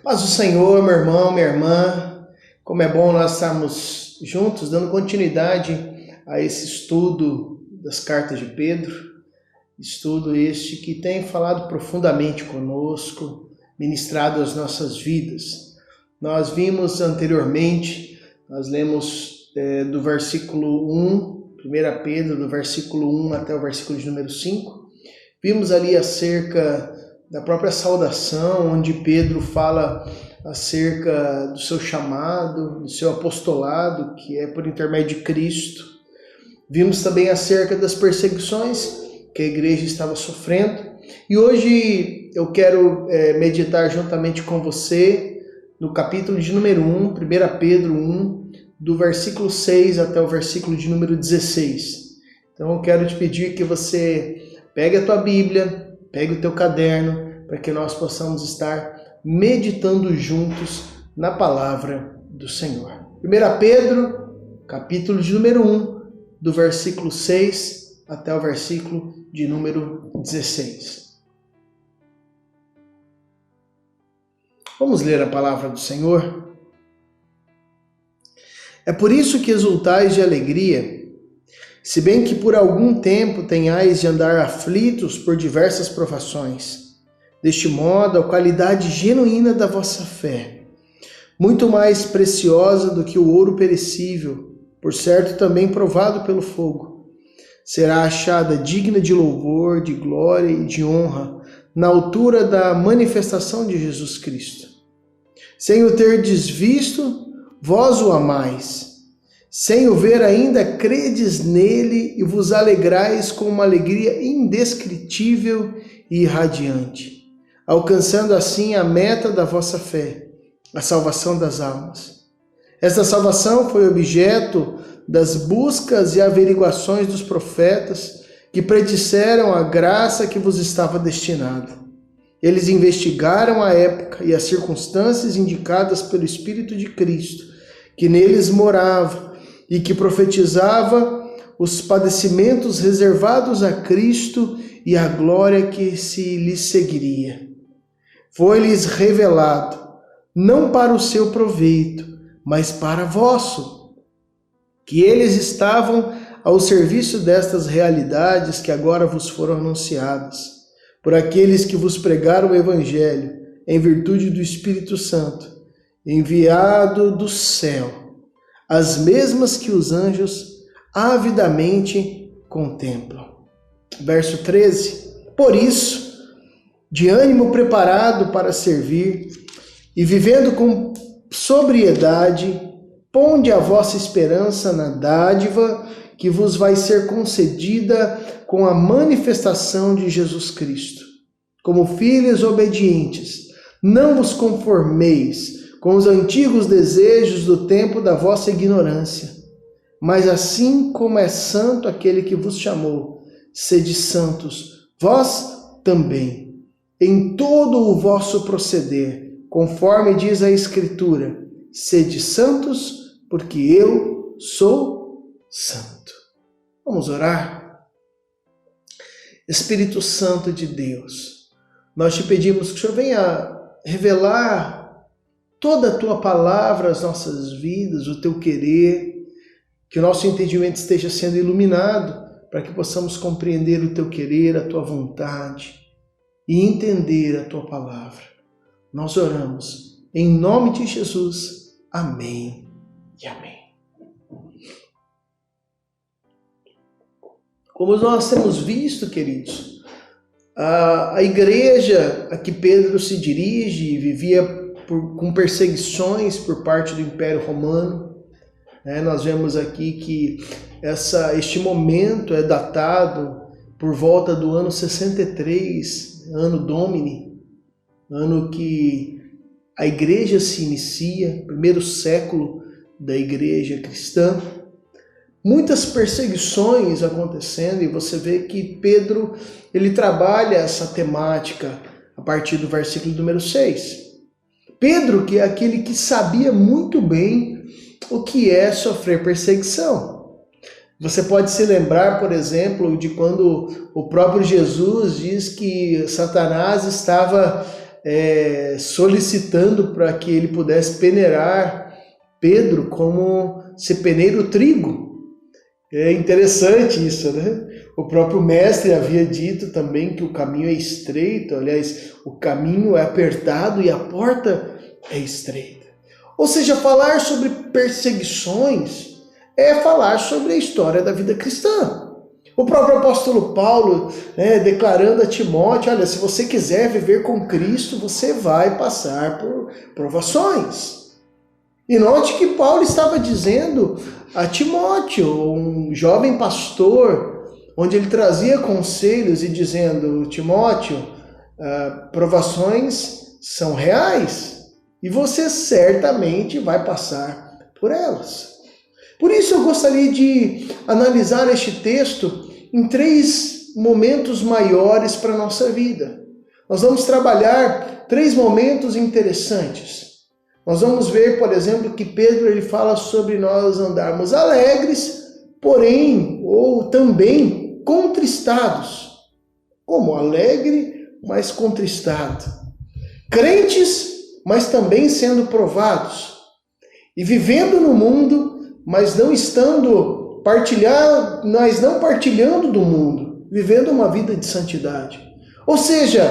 Paz do Senhor, meu irmão, minha irmã, como é bom nós estarmos juntos, dando continuidade a esse estudo das cartas de Pedro, estudo este que tem falado profundamente conosco, ministrado as nossas vidas. Nós vimos anteriormente, nós lemos do versículo 1, 1 Pedro, do versículo 1 até o versículo de número 5, vimos ali acerca da própria saudação, onde Pedro fala acerca do seu chamado, do seu apostolado, que é por intermédio de Cristo. Vimos também acerca das perseguições que a igreja estava sofrendo. E hoje eu quero meditar juntamente com você no capítulo de número 1, 1 Pedro 1, do versículo 6 até o versículo de número 16. Então eu quero te pedir que você pegue a tua Bíblia, pegue o teu caderno, para que nós possamos estar meditando juntos na palavra do Senhor. 1 Pedro, capítulo de número 1, do versículo 6 até o versículo de número 16. Vamos ler a palavra do Senhor? É por isso que exultais de alegria, se bem que por algum tempo tenhais de andar aflitos por diversas provações. Deste modo, a qualidade genuína da vossa fé, muito mais preciosa do que o ouro perecível, por certo também provado pelo fogo, será achada digna de louvor, de glória e de honra, na altura da manifestação de Jesus Cristo. Sem o terdes visto, vós o amais. Sem o ver ainda, credes nele e vos alegrais com uma alegria indescritível e irradiante, alcançando assim a meta da vossa fé, a salvação das almas. Esta salvação foi objeto das buscas e averiguações dos profetas que predisseram a graça que vos estava destinada. Eles investigaram a época e as circunstâncias indicadas pelo Espírito de Cristo, que neles morava, e que profetizava os padecimentos reservados a Cristo e a glória que se lhes seguiria. Foi-lhes revelado, não para o seu proveito, mas para vosso, que eles estavam ao serviço destas realidades que agora vos foram anunciadas, por aqueles que vos pregaram o Evangelho, em virtude do Espírito Santo, enviado do céu, as mesmas que os anjos avidamente contemplam. Verso 13. Por isso, de ânimo preparado para servir e vivendo com sobriedade, ponde a vossa esperança na dádiva que vos vai ser concedida com a manifestação de Jesus Cristo. Como filhos obedientes, não vos conformeis com os antigos desejos do tempo da vossa ignorância, mas assim como é santo aquele que vos chamou, sede santos, vós também, em todo o vosso proceder, conforme diz a Escritura, sede santos, porque eu sou santo. Vamos orar? Espírito Santo de Deus, nós te pedimos que o Senhor venha revelar toda a tua palavra às nossas vidas, o teu querer, que o nosso entendimento esteja sendo iluminado para que possamos compreender o teu querer, a tua vontade e entender a tua palavra. Nós oramos em nome de Jesus. Amém e amém. Como nós temos visto, queridos, a igreja a que Pedro se dirige vivia com perseguições por parte do Império Romano. Nós vemos aqui que este momento é datado por volta do ano 63, ano Domini, ano que a igreja se inicia, primeiro século da igreja cristã. Muitas perseguições acontecendo, e você vê que Pedro ele trabalha essa temática a partir do versículo número 6. Pedro, que é aquele que sabia muito bem o que é sofrer perseguição. Você pode se lembrar, por exemplo, de quando o próprio Jesus diz que Satanás estava solicitando para que ele pudesse peneirar Pedro como se peneira o trigo. É interessante isso, né? O próprio mestre havia dito também que o caminho é estreito, aliás, o caminho é apertado e a porta é estreita. Ou seja, falar sobre perseguições é falar sobre a história da vida cristã. O próprio apóstolo Paulo, declarando a Timóteo, olha, se você quiser viver com Cristo, você vai passar por provações. E note que Paulo estava dizendo a Timóteo, um jovem pastor, onde ele trazia conselhos e dizendo, Timóteo, provações são reais e você certamente vai passar por elas. Por isso eu gostaria de analisar este texto em 3 momentos maiores para a nossa vida. Nós vamos trabalhar 3 momentos interessantes. Nós vamos ver, por exemplo, que Pedro ele fala sobre nós andarmos alegres, porém, ou também contristados. Como alegre, mas contristado. Crentes, mas também sendo provados. E vivendo no mundo, mas não partilhando do mundo, vivendo uma vida de santidade. Ou seja,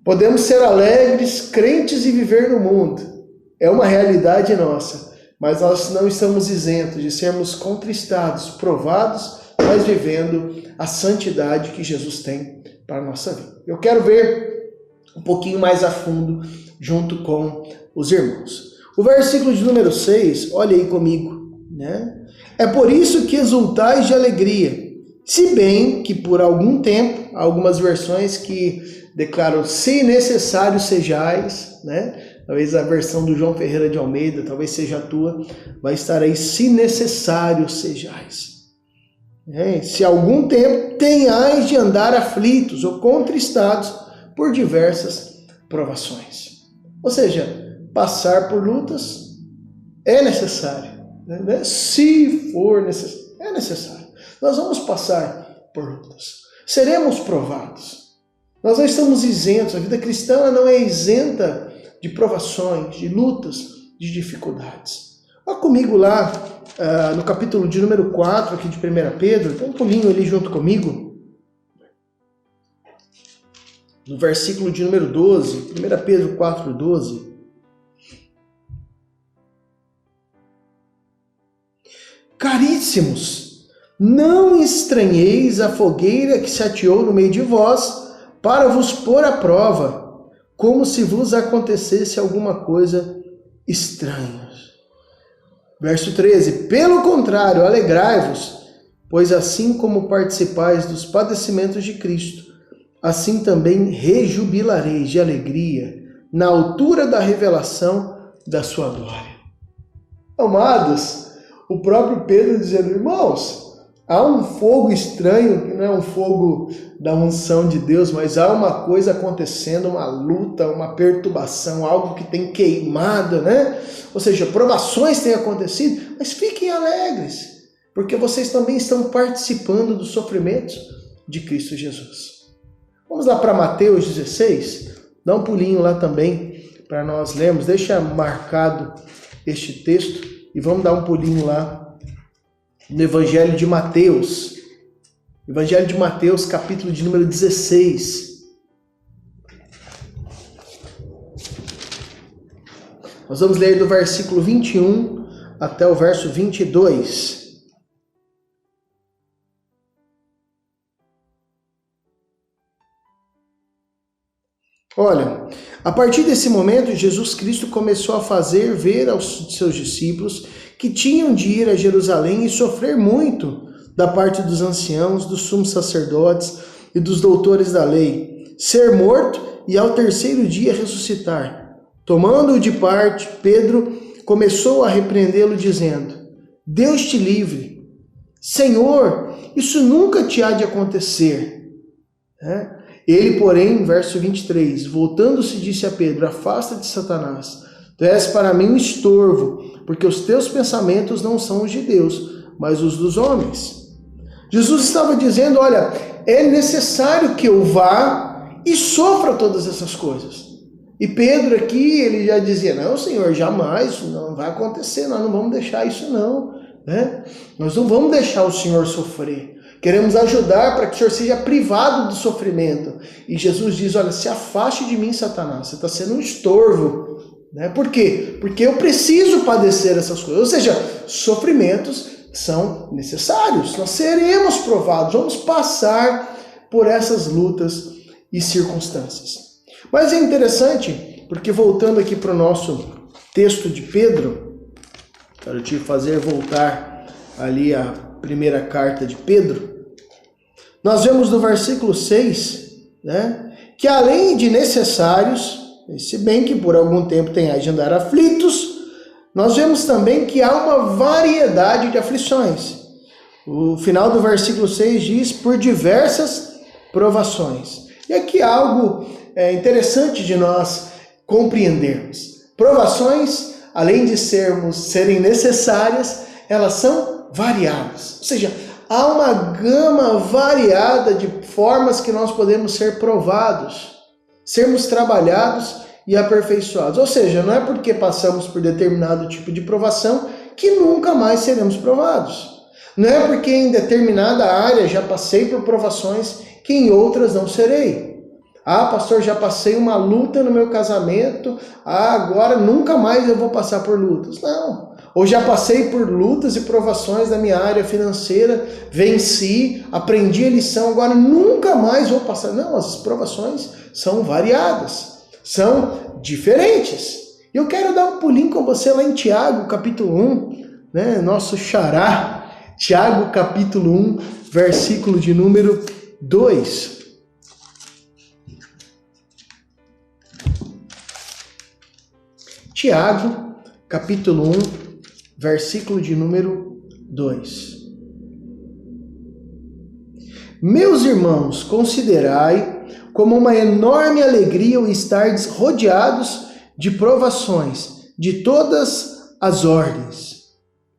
podemos ser alegres, crentes e viver no mundo. É uma realidade nossa, mas nós não estamos isentos de sermos contristados, provados, mas vivendo a santidade que Jesus tem para a nossa vida. Eu quero ver um pouquinho mais a fundo junto com os irmãos. O versículo de número 6, olha aí comigo, né? É por isso que exultais de alegria, se bem que por algum tempo, há algumas versões que declaram se necessário sejais, né? Talvez a versão do João Ferreira de Almeida, talvez seja a tua, vai estar aí, se necessário sejais. Se algum tempo tenhais de andar aflitos ou contristados por diversas provações. Ou seja, passar por lutas é necessário. Né? Se for necessário, é necessário. Nós vamos passar por lutas. Seremos provados. Nós não estamos isentos. A vida cristã não é isenta de provações, de lutas, de dificuldades. Vá comigo lá no capítulo de número 4 aqui de 1 Pedro, dá um pulinho ali junto comigo. No versículo de número 12, 1 Pedro 4, 12. Caríssimos, não estranheis a fogueira que se ateou no meio de vós para vos pôr à prova, como se vos acontecesse alguma coisa estranha. Verso 13. Pelo contrário, alegrai-vos, pois assim como participais dos padecimentos de Cristo, assim também rejubilareis de alegria na altura da revelação da sua glória. Amados, o próprio Pedro dizendo, irmãos, há um fogo estranho, que não é um fogo da unção de Deus, mas há uma coisa acontecendo, uma luta, uma perturbação, algo que tem queimado, né? Ou seja, provações têm acontecido, mas fiquem alegres, porque vocês também estão participando dos sofrimentos de Cristo Jesus. Vamos lá para Mateus 16, dá um pulinho lá também para nós lermos, deixa marcado este texto e vamos dar um pulinho lá no Evangelho de Mateus. Evangelho de Mateus, capítulo de número 16. Nós vamos ler do versículo 21 até o verso 22. Olha, a partir desse momento, Jesus Cristo começou a fazer ver aos seus discípulos que tinham de ir a Jerusalém e sofrer muito da parte dos anciãos, dos sumos sacerdotes e dos doutores da lei, ser morto e ao terceiro dia ressuscitar. Tomando-o de parte, Pedro começou a repreendê-lo dizendo, Deus te livre, Senhor, isso nunca te há de acontecer. Ele, porém, verso 23, voltando-se disse a Pedro, afasta-te, Satanás, tu és para mim um estorvo, porque os teus pensamentos não são os de Deus, mas os dos homens. Jesus estava dizendo, olha, é necessário que eu vá e sofra todas essas coisas. E Pedro aqui, ele já dizia, não, Senhor, jamais, não vai acontecer, nós não vamos deixar isso não, né? Nós não vamos deixar o Senhor sofrer. Queremos ajudar para que o Senhor seja privado do sofrimento. E Jesus diz, olha, se afaste de mim, Satanás, você está sendo um estorvo. Né? Por quê? Porque eu preciso padecer essas coisas. Ou seja, sofrimentos são necessários. Nós seremos provados, vamos passar por essas lutas e circunstâncias. Mas é interessante, porque voltando aqui para o nosso texto de Pedro, quero te fazer voltar ali a primeira carta de Pedro, nós vemos no versículo 6, né, que além de necessários, se bem que por algum tempo tenhais de andar aflitos, nós vemos também que há uma variedade de aflições. O final do versículo 6 diz, por diversas provações. E aqui há algo interessante de nós compreendermos. Provações, além de serem necessárias, elas são variadas. Ou seja, há uma gama variada de formas que nós podemos ser provados, sermos trabalhados e aperfeiçoados. Ou seja, não é porque passamos por determinado tipo de provação que nunca mais seremos provados. Não é porque em determinada área já passei por provações que em outras não serei. Ah, pastor, já passei uma luta no meu casamento, agora nunca mais eu vou passar por lutas. Não. Ou já passei por lutas e provações na minha área financeira, venci, aprendi a lição, agora nunca mais vou passar. Não, as provações são variadas, são diferentes. E eu quero dar um pulinho com você lá em Tiago, capítulo 1, né? Nosso xará, Tiago, capítulo 1, versículo de número 2. Tiago, capítulo 1, versículo de número 2. Meus irmãos, considerai como uma enorme alegria o estardes rodeados de provações, de todas as ordens.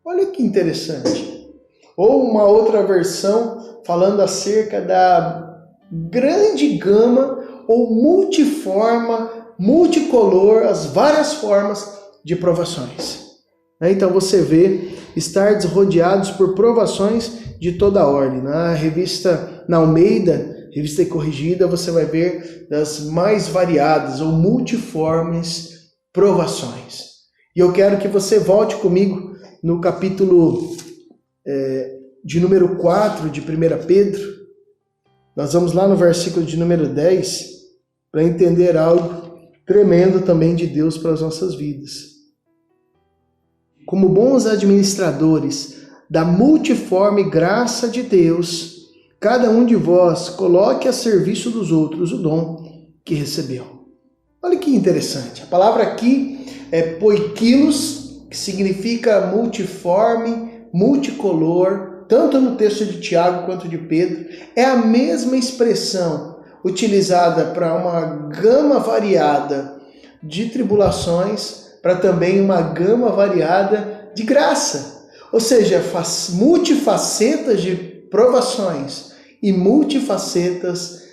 Olha que interessante. Ou uma outra versão falando acerca da grande gama ou multicolor, as várias formas de provações. Então você vê estardes rodeados por provações de toda ordem. Na Almeida, revista corrigida, você vai ver das mais variadas ou multiformes provações. E eu quero que você volte comigo no capítulo de número 4 de 1 Pedro. Nós vamos lá no versículo de número 10 para entender algo tremendo também de Deus para as nossas vidas. Como bons administradores da multiforme graça de Deus, cada um de vós coloque a serviço dos outros o dom que recebeu. Olha que interessante. A palavra aqui é poikilos, que significa multiforme, multicolor, tanto no texto de Tiago quanto de Pedro. É a mesma expressão utilizada para uma gama variada de tribulações, para também uma gama variada de graça. Ou seja, multifacetas de provações e multifacetas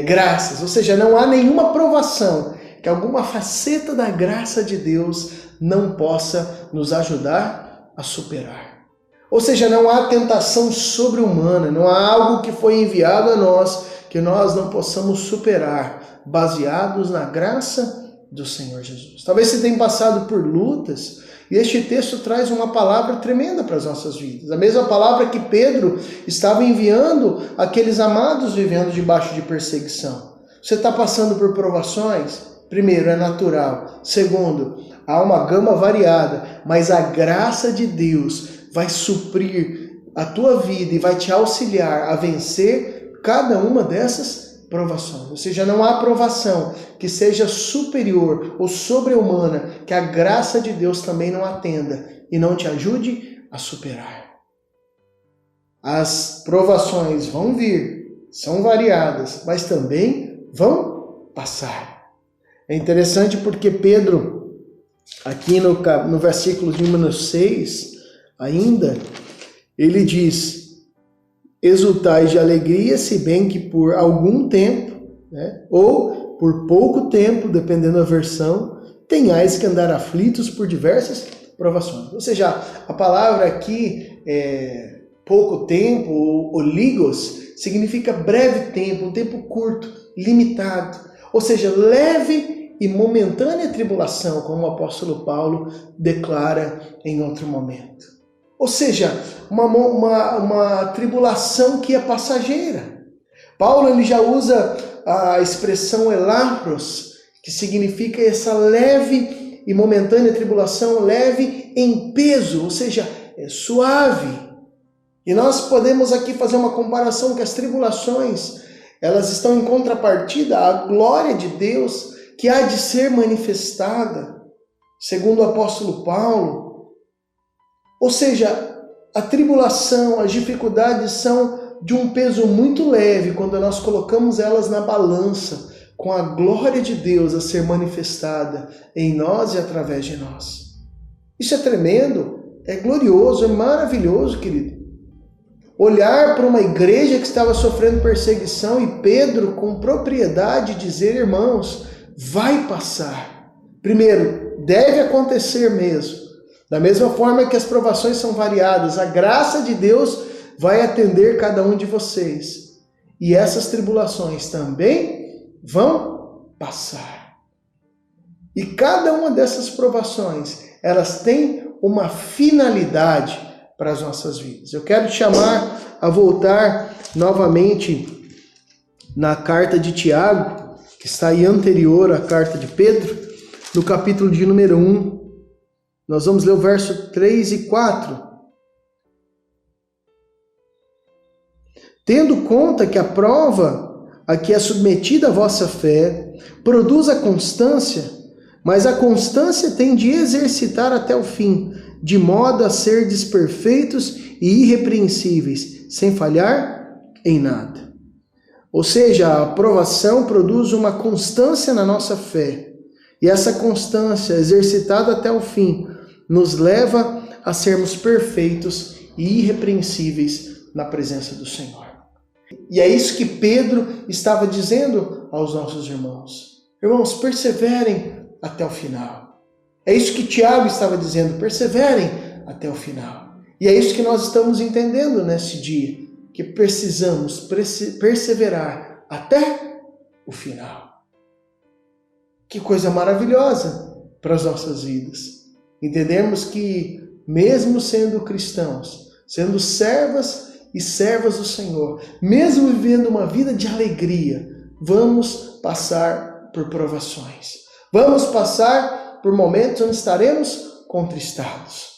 graças. Ou seja, não há nenhuma provação que alguma faceta da graça de Deus não possa nos ajudar a superar. Ou seja, não há tentação sobre-humana, não há algo que foi enviado a nós que nós não possamos superar, baseados na graça do Senhor Jesus. Talvez você tenha passado por lutas, e este texto traz uma palavra tremenda para as nossas vidas. A mesma palavra que Pedro estava enviando àqueles amados vivendo debaixo de perseguição. Você está passando por provações? Primeiro, é natural. Segundo, há uma gama variada, mas a graça de Deus vai suprir a tua vida e vai te auxiliar a vencer cada uma dessas provações. Ou seja, não há provação que seja superior ou sobre-humana que a graça de Deus também não atenda e não te ajude a superar. As provações vão vir, são variadas, mas também vão passar. É interessante porque Pedro, aqui no versículo de número 6, ainda, ele diz: exultais de alegria, se bem que por algum tempo, ou por pouco tempo, dependendo da versão, tenhais que andar aflitos por diversas provações. Ou seja, a palavra aqui, pouco tempo, ou ligos, significa breve tempo, um tempo curto, limitado. Ou seja, leve e momentânea tribulação, como o apóstolo Paulo declara em outro momento. Ou seja, uma tribulação que é passageira. Paulo ele já usa a expressão elapros, que significa essa leve e momentânea tribulação, leve em peso, ou seja, é suave. E nós podemos aqui fazer uma comparação que as tribulações, elas estão em contrapartida à glória de Deus que há de ser manifestada, segundo o apóstolo Paulo. Ou seja, a tribulação, as dificuldades são de um peso muito leve quando nós colocamos elas na balança com a glória de Deus a ser manifestada em nós e através de nós. Isso é tremendo, é glorioso, é maravilhoso, querido. Olhar para uma igreja que estava sofrendo perseguição e Pedro com propriedade dizer, irmãos, vai passar. Primeiro, deve acontecer mesmo. Da mesma forma que as provações são variadas, a graça de Deus vai atender cada um de vocês. E essas tribulações também vão passar. E cada uma dessas provações, elas têm uma finalidade para as nossas vidas. Eu quero te chamar a voltar novamente na carta de Tiago, que está aí anterior à carta de Pedro, no capítulo de número 1. Nós vamos ler o verso 3 e 4. Tendo conta que a prova a que é submetida a vossa fé produz a constância, mas a constância tem de exercitar até o fim, de modo a serdes perfeitos e irrepreensíveis, sem falhar em nada. Ou seja, a provação produz uma constância na nossa fé. E essa constância, exercitada até o fim, nos leva a sermos perfeitos e irrepreensíveis na presença do Senhor. E é isso que Pedro estava dizendo aos nossos irmãos. Irmãos, perseverem até o final. É isso que Tiago estava dizendo, perseverem até o final. E é isso que nós estamos entendendo nesse dia, que precisamos perseverar até o final. Que coisa maravilhosa para as nossas vidas. Entendemos que, mesmo sendo cristãos, sendo servas e servas do Senhor, mesmo vivendo uma vida de alegria, vamos passar por provações. Vamos passar por momentos onde estaremos contristados.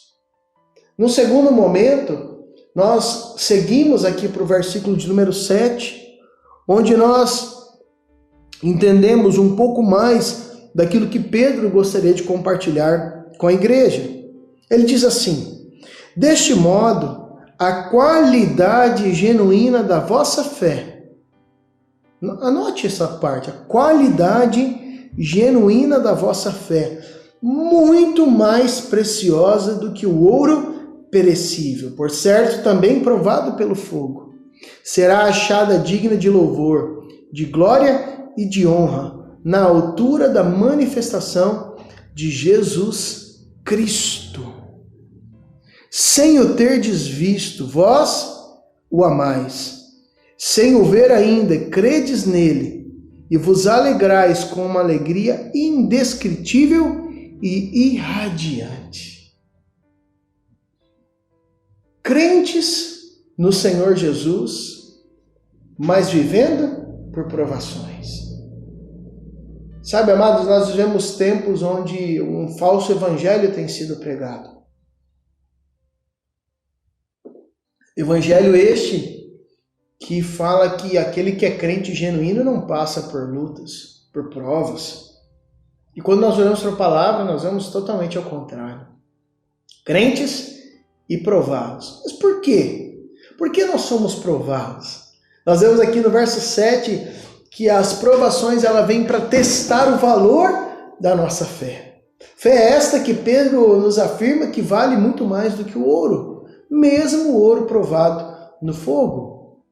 No segundo momento, nós seguimos aqui para o versículo de número 7, onde nós entendemos um pouco mais daquilo que Pedro gostaria de compartilhar com a igreja. Ele diz assim: deste modo, a qualidade genuína da vossa fé. Anote essa parte, a qualidade genuína da vossa fé, muito mais preciosa do que o ouro perecível, por certo também provado pelo fogo, será achada digna de louvor, de glória e de honra, na altura da manifestação de Jesus Cristo. Sem o terdes visto, vós o amais, sem o ver ainda, credes nele, e vos alegrais com uma alegria indescritível e irradiante. Crentes no Senhor Jesus, mas vivendo por provações. Sabe, amados, nós vivemos tempos onde um falso evangelho tem sido pregado. Evangelho este que fala que aquele que é crente genuíno não passa por lutas, por provas. E quando nós olhamos para a palavra, nós vemos totalmente ao contrário. Crentes e provados. Mas por quê? Por que nós somos provados? Nós vemos aqui no verso 7 que as provações ela vêm para testar o valor da nossa fé. Fé esta que Pedro nos afirma que vale muito mais do que o ouro, mesmo o ouro provado no fogo.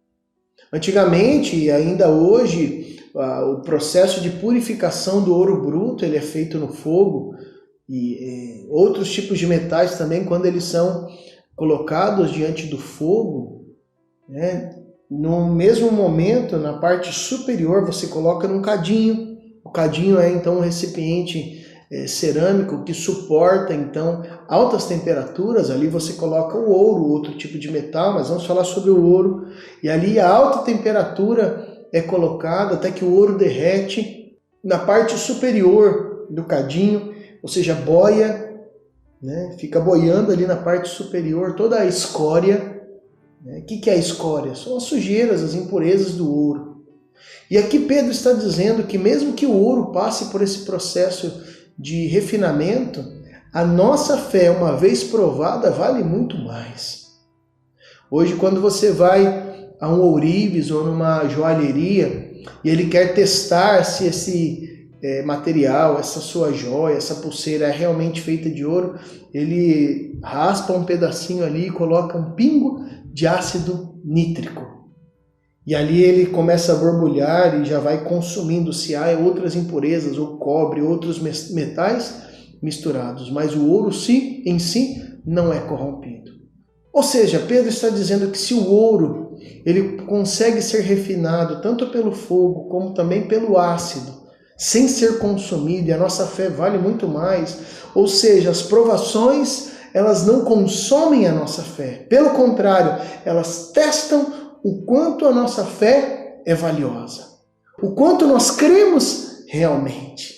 Antigamente e ainda hoje, o processo de purificação do ouro bruto ele é feito no fogo, e outros tipos de metais também, quando eles são colocados diante do fogo, né, no mesmo momento, na parte superior, você coloca num cadinho. O cadinho é então um recipiente cerâmico que suporta então altas temperaturas. Ali você coloca o ouro, outro tipo de metal, mas vamos falar sobre o ouro. E ali a alta temperatura é colocada até que o ouro derrete na parte superior do cadinho, ou seja, boia, né? Fica boiando ali na parte superior toda a escória. O que é a escória? São as sujeiras, as impurezas do ouro. E aqui Pedro está dizendo que mesmo que o ouro passe por esse processo de refinamento, a nossa fé, uma vez provada, vale muito mais. Hoje, quando você vai a um ourives ou numa joalheria e ele quer testar se esse material, essa sua joia, essa pulseira é realmente feita de ouro, ele raspa um pedacinho ali e coloca um pingo de ácido nítrico. E ali ele começa a borbulhar e já vai consumindo se há outras impurezas, ou cobre, outros metais misturados. Mas o ouro em si não é corrompido. Ou seja, Pedro está dizendo que se o ouro ele consegue ser refinado tanto pelo fogo como também pelo ácido, sem ser consumido, e a nossa fé vale muito mais. Ou seja, as provações elas não consomem a nossa fé. Pelo contrário, elas testam o quanto a nossa fé é valiosa. O quanto nós cremos realmente.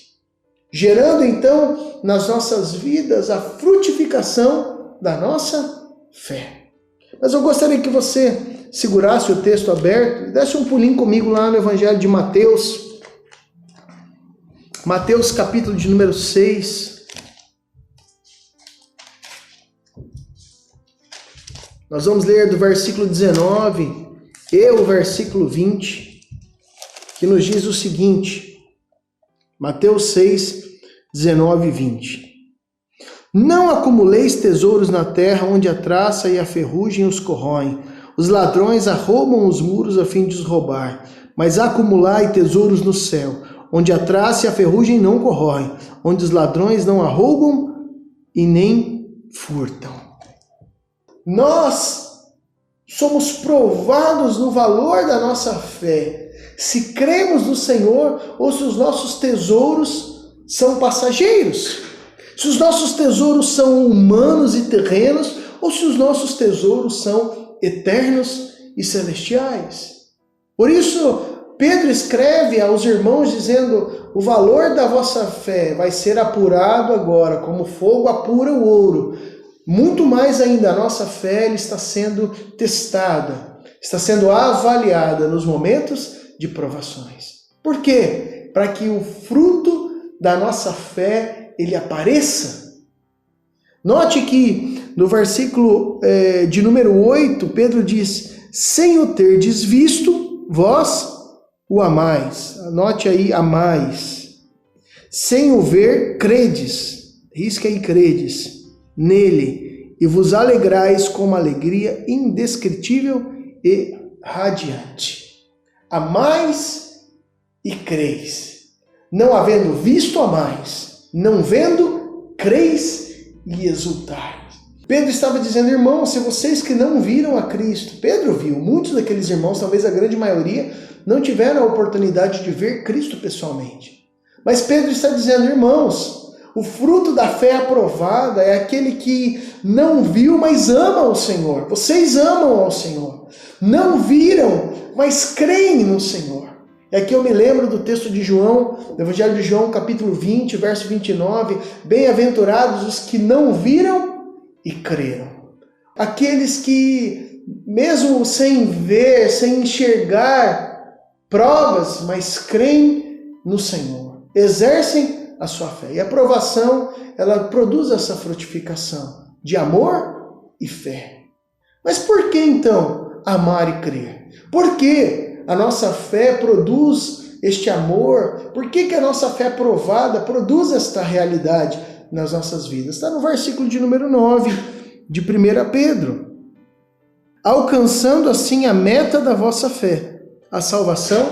Gerando então nas nossas vidas a frutificação da nossa fé. Mas eu gostaria que você segurasse o texto aberto e desse um pulinho comigo lá no Evangelho de Mateus. Mateus capítulo de número 6. Nós vamos ler do versículo 19 e o versículo 20, que nos diz o seguinte, Mateus 6, 19 e 20. Não acumuleis tesouros na terra, onde a traça e a ferrugem os corroem. Os ladrões arrombam os muros a fim de os roubar. Mas acumulai tesouros no céu, onde a traça e a ferrugem não corroem, onde os ladrões não arrombam e nem furtam. Nós somos provados no valor da nossa fé, se cremos no Senhor ou se os nossos tesouros são passageiros, se os nossos tesouros são humanos e terrenos ou se os nossos tesouros são eternos e celestiais. Por isso, Pedro escreve aos irmãos dizendo: o valor da vossa fé vai ser apurado agora, como fogo apura o ouro. Muito mais ainda, a nossa fé está sendo testada, está sendo avaliada nos momentos de provações. Por quê? Para que o fruto da nossa fé ele apareça. Note que no versículo de número 8, Pedro diz: sem o terdes visto, vós o amais. Anote aí, amais. Sem o ver, credes. Risca aí, credes nele, e vos alegrais com uma alegria indescritível e radiante. Amais e creis. Não havendo visto, amais. Não vendo, creis e exultais. Pedro estava dizendo: irmãos, se vocês que não viram a Cristo, Pedro viu, muitos daqueles irmãos, talvez a grande maioria, não tiveram a oportunidade de ver Cristo pessoalmente. Mas Pedro está dizendo: irmãos, o fruto da fé aprovada é aquele que não viu, mas ama o Senhor. Vocês amam ao Senhor. Não viram, mas creem no Senhor. E aqui eu me lembro do texto de João, do Evangelho de João, capítulo 20, verso 29. Bem-aventurados os que não viram e creram. Aqueles que, mesmo sem ver, sem enxergar provas, mas creem no Senhor. Exercem a sua fé. E a aprovação, ela produz essa frutificação de amor e fé. Mas por que então amar e crer? Por que a nossa fé produz este amor? Por que a nossa fé provada produz esta realidade nas nossas vidas? Está no versículo de número 9 de 1 Pedro. alcançando assim a meta da vossa fé, a salvação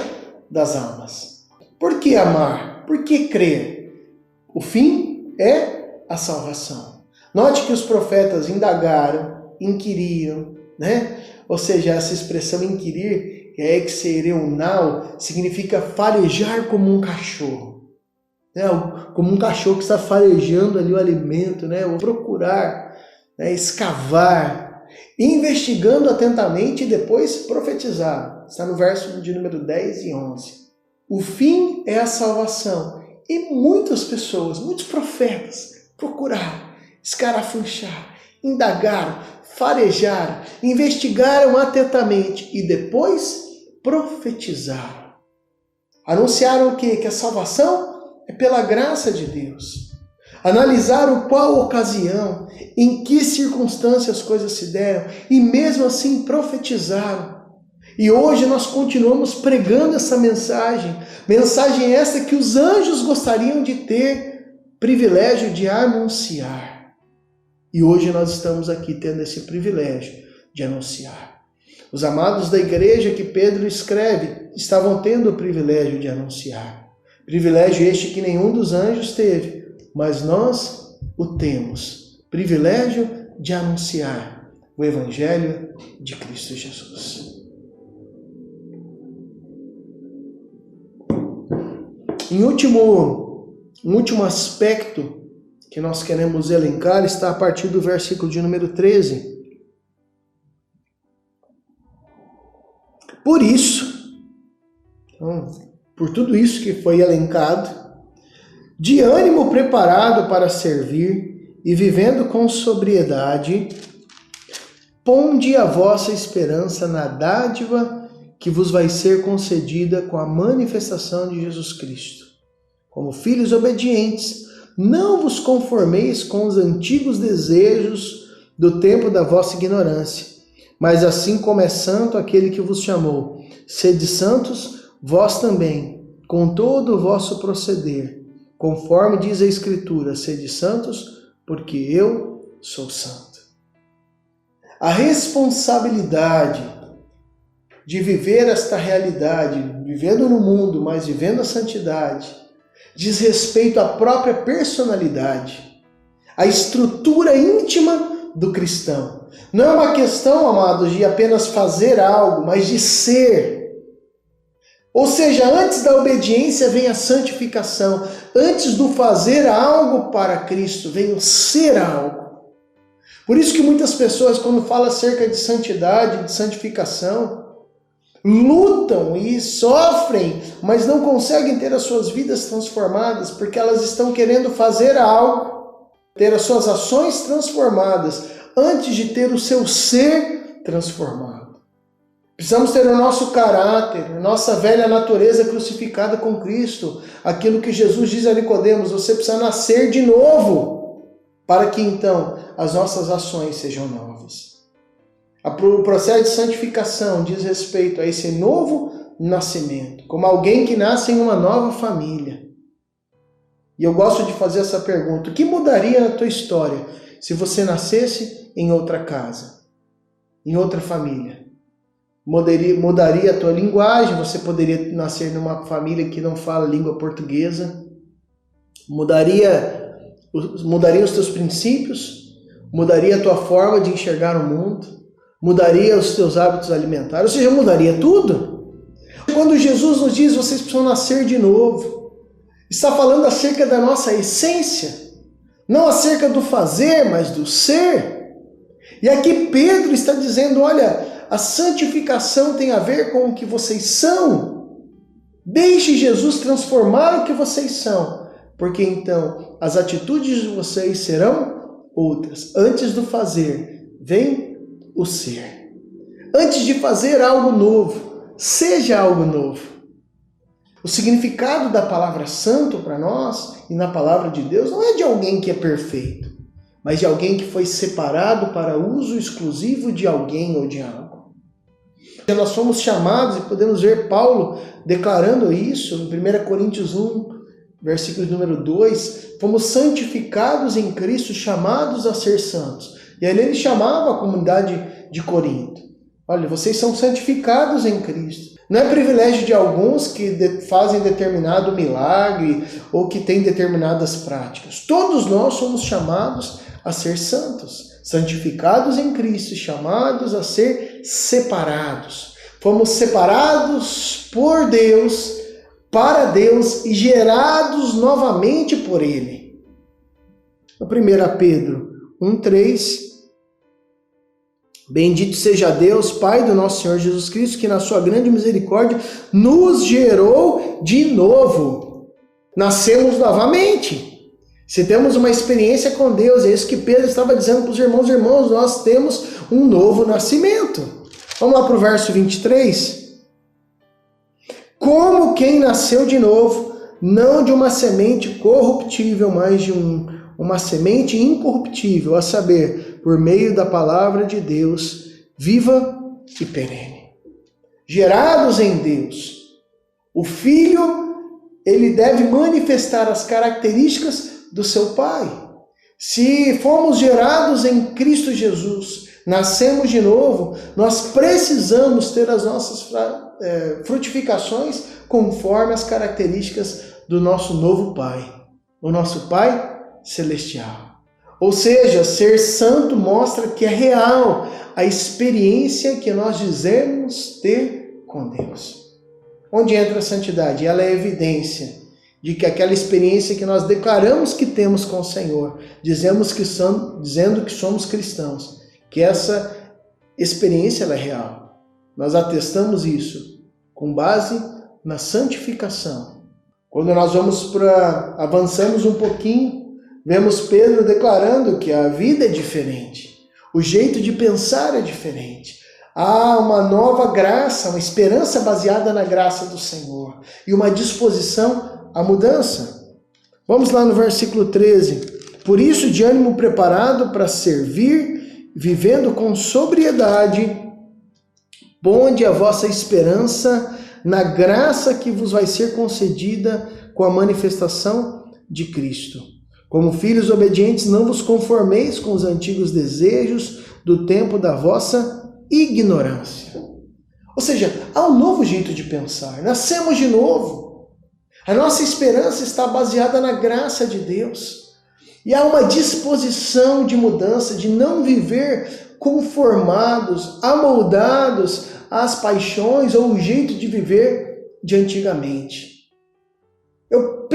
das almas. Por que amar? Por que crer? O fim é a salvação. Note que os profetas indagaram, inquiriram, né? Ou seja, essa expressão inquirir, exereunal, significa farejar como um cachorro. Né? Como um cachorro que está farejando ali o alimento, né? Ou procurar, né? Escavar, investigando atentamente e depois profetizar. Está no verso de número 10 e 11. O fim é a salvação. E muitas pessoas, muitos profetas, procuraram, escarafuncharam, indagaram, farejaram, investigaram atentamente e depois profetizaram. Anunciaram o quê? Que a salvação é pela graça de Deus. Analisaram qual ocasião, em que circunstâncias as coisas se deram e mesmo assim profetizaram. E hoje nós continuamos pregando essa mensagem essa que os anjos gostariam de ter privilégio de anunciar. E hoje nós estamos aqui tendo esse privilégio de anunciar. Os amados da igreja que Pedro escreve estavam tendo o privilégio de anunciar. Privilégio este que nenhum dos anjos teve, mas nós o temos. Privilégio de anunciar o Evangelho de Cristo Jesus. Um último aspecto que nós queremos elencar está a partir do versículo de número 13. Por isso, então, por tudo isso que foi elencado, de ânimo preparado para servir e vivendo com sobriedade, ponde a vossa esperança na dádiva que vos vai ser concedida com a manifestação de Jesus Cristo. Como filhos obedientes, não vos conformeis com os antigos desejos do tempo da vossa ignorância, mas assim como é santo aquele que vos chamou, sede santos, vós também, com todo o vosso proceder, conforme diz a Escritura, sede santos, porque eu sou santo. A responsabilidade de viver esta realidade, vivendo no mundo, mas vivendo a santidade, diz respeito à própria personalidade, à estrutura íntima do cristão. Não é uma questão, amados, de apenas fazer algo, mas de ser. Ou seja, antes da obediência vem a santificação. Antes do fazer algo para Cristo, vem o ser algo. Por isso que muitas pessoas, quando falam acerca de santidade, de santificação, lutam e sofrem, mas não conseguem ter as suas vidas transformadas, porque elas estão querendo fazer algo, ter as suas ações transformadas, antes de ter o seu ser transformado. Precisamos ter o nosso caráter, a nossa velha natureza crucificada com Cristo. Aquilo que Jesus diz a Nicodemos, você precisa nascer de novo, para que então as nossas ações sejam novas. O processo de santificação diz respeito a esse novo nascimento, como alguém que nasce em uma nova família. E eu gosto de fazer essa pergunta: o que mudaria na tua história se você nascesse em outra casa, em outra família? Mudaria a tua linguagem, você poderia nascer numa família que não fala língua portuguesa, mudaria os teus princípios, mudaria a tua forma de enxergar o mundo, mudaria os teus hábitos alimentares, ou seja, mudaria tudo. Quando Jesus nos diz, vocês precisam nascer de novo, está falando acerca da nossa essência, não acerca do fazer, mas do ser. E aqui Pedro está dizendo, olha, a santificação tem a ver com o que vocês são. Deixe Jesus transformar o que vocês são, porque então as atitudes de vocês serão outras. Antes do fazer, vem o ser. Antes de fazer algo novo, seja algo novo. O significado da palavra santo para nós e na palavra de Deus não é de alguém que é perfeito, mas de alguém que foi separado para uso exclusivo de alguém ou de algo. Nós somos chamados, e podemos ver Paulo declarando isso em 1 Coríntios 1, versículo número 2, fomos santificados em Cristo, chamados a ser santos. E ali ele chamava a comunidade de Corinto. Olha, vocês são santificados em Cristo. Não é privilégio de alguns que fazem determinado milagre ou que têm determinadas práticas. Todos nós somos chamados a ser santos, santificados em Cristo, chamados a ser separados. Fomos separados por Deus, para Deus e gerados novamente por Ele. 1 Pedro 1,3: Bendito seja Deus, Pai do nosso Senhor Jesus Cristo, que na sua grande misericórdia nos gerou de novo. Nascemos novamente. Se temos uma experiência com Deus, é isso que Pedro estava dizendo para os irmãos, nós temos um novo nascimento. Vamos lá para o verso 23. Como quem nasceu de novo, não de uma semente corruptível, mas de uma semente incorruptível, a saber, por meio da palavra de Deus, viva e perene. Gerados em Deus, o Filho, ele deve manifestar as características do seu Pai. Se fomos gerados em Cristo Jesus, nascemos de novo, nós precisamos ter as nossas frutificações conforme as características do nosso novo Pai, o nosso Pai celestial. Ou seja, ser santo mostra que é real a experiência que nós dizemos ter com Deus. Onde entra a santidade? Ela é evidência de que aquela experiência que nós declaramos que temos com o Senhor, dizendo que somos cristãos, que essa experiência ela é real. Nós atestamos isso com base na santificação. Quando nós avançamos um pouquinho, vemos Pedro declarando que a vida é diferente, o jeito de pensar é diferente. Há uma nova graça, uma esperança baseada na graça do Senhor e uma disposição à mudança. Vamos lá no versículo 13. Por isso, de ânimo preparado para servir, vivendo com sobriedade, ponde a vossa esperança na graça que vos vai ser concedida com a manifestação de Cristo. Como filhos obedientes, não vos conformeis com os antigos desejos do tempo da vossa ignorância. Ou seja, há um novo jeito de pensar. Nascemos de novo. A nossa esperança está baseada na graça de Deus. E há uma disposição de mudança, de não viver conformados, amoldados às paixões ou o jeito de viver de antigamente. Eu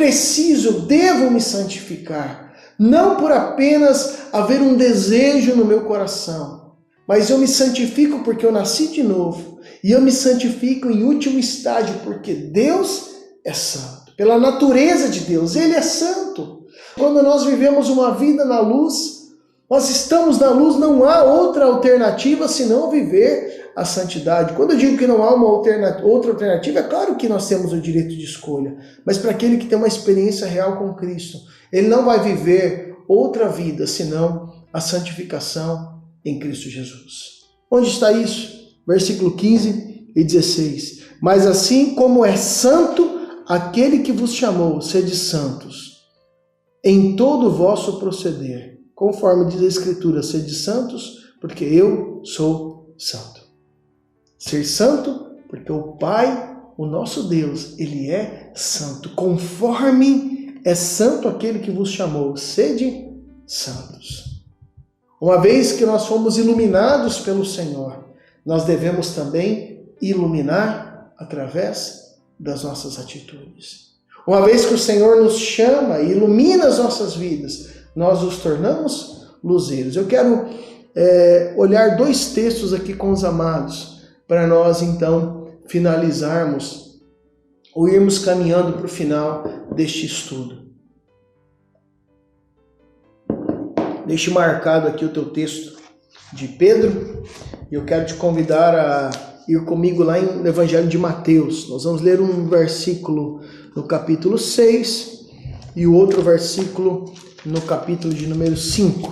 devo me santificar, não por apenas haver um desejo no meu coração, mas eu me santifico porque eu nasci de novo, e eu me santifico em último estágio porque Deus é santo, pela natureza de Deus, Ele é santo. Quando nós vivemos uma vida na luz, nós estamos na luz, não há outra alternativa senão viver a santidade. Quando eu digo que não há outra alternativa, é claro que nós temos o direito de escolha, mas para aquele que tem uma experiência real com Cristo, ele não vai viver outra vida senão a santificação em Cristo Jesus. Onde está isso? Versículo 15 e 16. Mas assim como é santo aquele que vos chamou, sede santos em todo o vosso proceder, conforme diz a Escritura, sede santos, porque eu sou santo. Ser santo, porque o Pai, o nosso Deus, Ele é santo. Conforme é santo aquele que vos chamou, sede santos. Uma vez que nós fomos iluminados pelo Senhor, nós devemos também iluminar através das nossas atitudes. Uma vez que o Senhor nos chama e ilumina as nossas vidas, nós nos tornamos luzeiros. Eu quero olhar dois textos aqui com os amados, para nós então finalizarmos ou irmos caminhando para o final deste estudo. Deixe marcado aqui o teu texto de Pedro, e eu quero te convidar a ir comigo lá no Evangelho de Mateus. Nós vamos ler um versículo no capítulo 6 e o outro versículo no capítulo de número 5.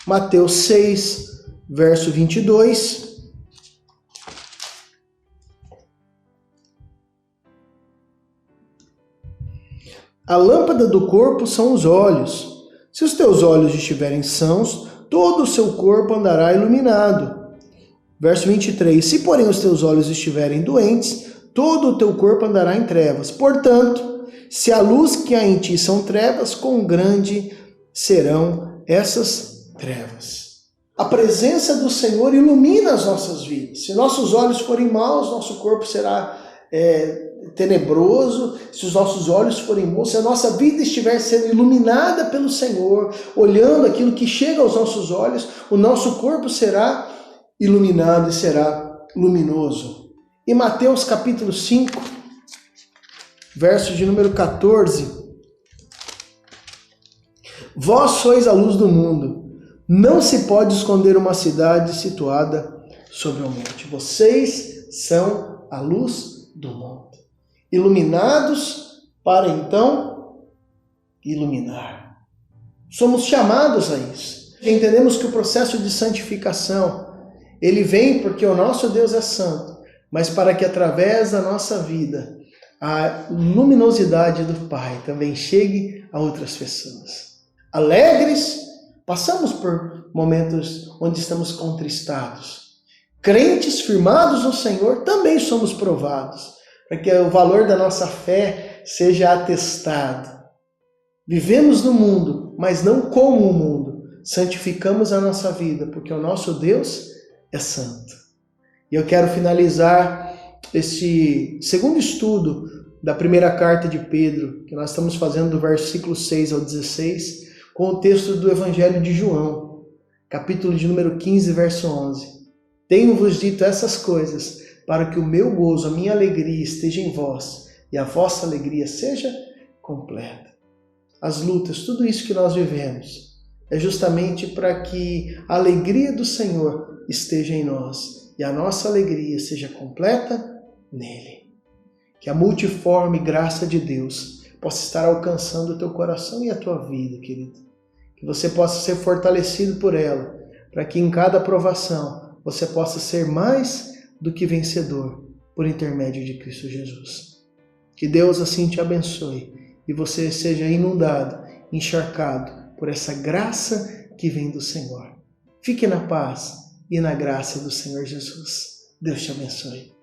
Mateus 6, verso 22. A lâmpada do corpo são os olhos. Se os teus olhos estiverem sãos, todo o seu corpo andará iluminado. Verso 23. Se, porém, os teus olhos estiverem doentes, todo o teu corpo andará em trevas. Portanto, se a luz que há em ti são trevas, quão grande serão essas trevas. A presença do Senhor ilumina as nossas vidas. Se nossos olhos forem maus, nosso corpo será tenebroso. Se os nossos olhos forem bons, se a nossa vida estiver sendo iluminada pelo Senhor, olhando aquilo que chega aos nossos olhos, o nosso corpo será iluminado e será luminoso. Em Mateus capítulo 5, verso de número 14. Vós sois a luz do mundo. Não se pode esconder uma cidade situada sobre um monte. Vocês são a luz do mundo. Iluminados para então iluminar. Somos chamados a isso. Entendemos que o processo de santificação, ele vem porque o nosso Deus é santo, mas para que através da nossa vida a luminosidade do Pai também chegue a outras pessoas. Alegres, passamos por momentos onde estamos contristados. Crentes firmados no Senhor, também somos provados, para que o valor da nossa fé seja atestado. Vivemos no mundo, mas não como o mundo. Santificamos a nossa vida, porque o nosso Deus é santo. E eu quero finalizar este segundo estudo da primeira carta de Pedro, que nós estamos fazendo do versículo 6 ao 16, com o texto do Evangelho de João, capítulo de número 15, verso 11. Tenho-vos dito essas coisas, para que o meu gozo, a minha alegria esteja em vós, e a vossa alegria seja completa. As lutas, tudo isso que nós vivemos, é justamente para que a alegria do Senhor esteja em nós, e a nossa alegria seja completa nele. Que a multiforme graça de Deus possa estar alcançando o teu coração e a tua vida, querido. Que você possa ser fortalecido por ela, para que em cada provação você possa ser mais do que vencedor por intermédio de Cristo Jesus. Que Deus assim te abençoe e você seja inundado, encharcado por essa graça que vem do Senhor. Fique na paz e na graça do Senhor Jesus. Deus te abençoe.